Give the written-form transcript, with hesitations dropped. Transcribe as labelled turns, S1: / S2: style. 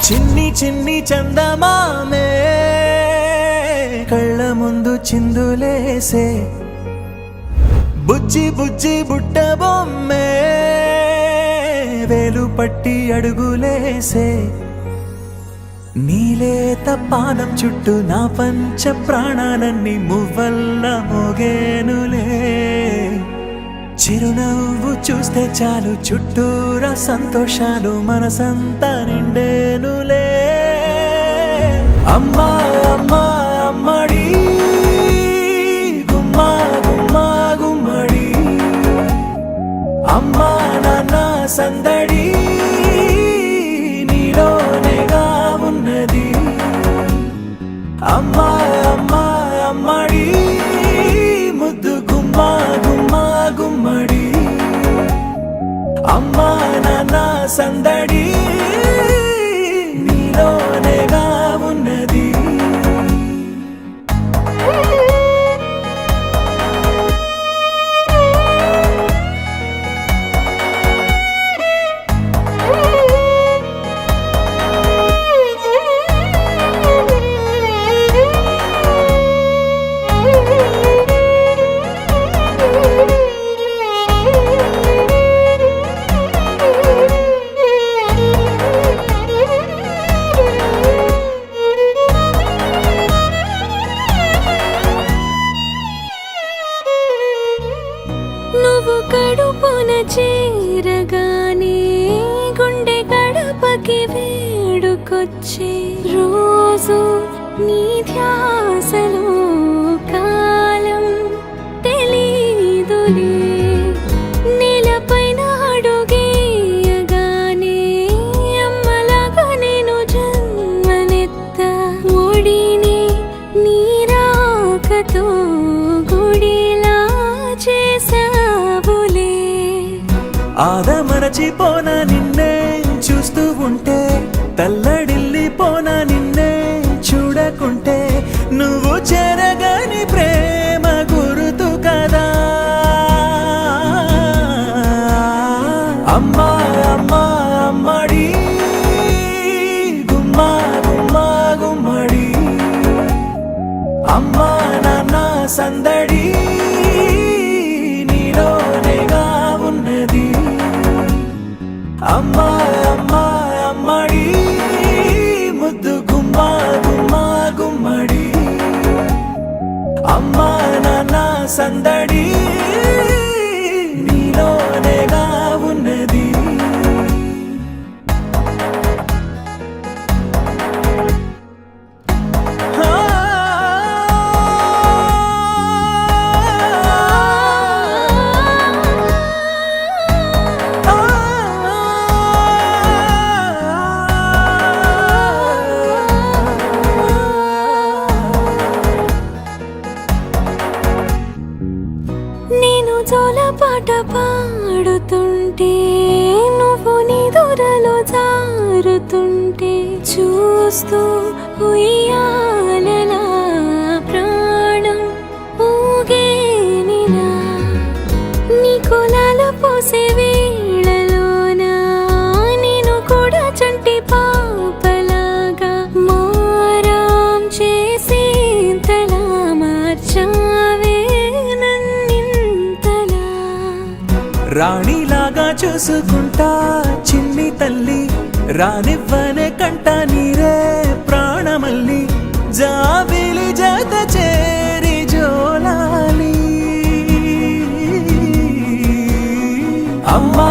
S1: చిన్ని చిన్ని చందమామే కళ్ళ ముందు చిందులేసే బుజ్జి బుజ్జి బుట్ట బొమ్మే వేలు పట్టి అడుగులేసే నీలేత పానం చుట్టూ నా పంచ ప్రాణాలన్నీ మువ్వల్ల మోగేనులే చిరునవ్వు చూస్తే చాలు చుట్టూరా సంతోషాలు మనసంతా నిండేనులే అమ్మా అమ్మా అమ్మడి గుమ్మా గుమ్మా గుమ్మడి అమ్మా నాన్న సందడి నీలోనేగా ఉన్నది అమ్మా అమ్మా అమ్మడి ముద్దు గుమ్మా గుమ్మా గుమ్మడి అమ్మా నాన్న సందడి నీలోనేగా ఉన్నది
S2: నువ్వు కడుపున చేరగానే గుండె గడపకి వేడుకొచ్చే రోజు నీ ధ్యాసలో కాలం తెలీదులే నేలపైన అడుగేయగానే అమ్మలాగా నేను జన్మనెత్త ఒడిని నీ రాకతో గుడిలా చేసావులే
S1: ఆదమరచిపోనా నిన్నే చూస్తూ ఉంటే తల్లడిల్లిపోనా నిన్నే చూడకుంటే నువ్వు చెరగని ప్రేమ గురుతు కదా అమ్మా అమ్మా అమ్మడి గుమ్మా గుమ్మా గుమ్మడి అమ్మా నాన్న సందడి నీలోనేగా ఉన్నది అమ్మా అమ్మా అమ్మడి ముద్దు గుమ్మా గుమ్మా గుమ్మడి అమ్మా నాన్న సందడి నీలోనేగా ఉన్నది
S2: నేను జోలపాట పాడుతుంటే నువ్వు నిదురలో జారుతుంటే చూస్తూ ఉయ్యాలలా ప్రాణం ఊగేనిలా నీ కులాల పోసే వేళలోన నేను కూడా చంటి పాపలాగా మారాం చేసేంతలా మార్చావే
S1: రాణిలాగా చూసుకుంటా చిన్ని తల్లి రానివ్వనే కంట నీరే ప్రాణమల్లి జాబిలి జత చేరి జోలాలి అమ్మా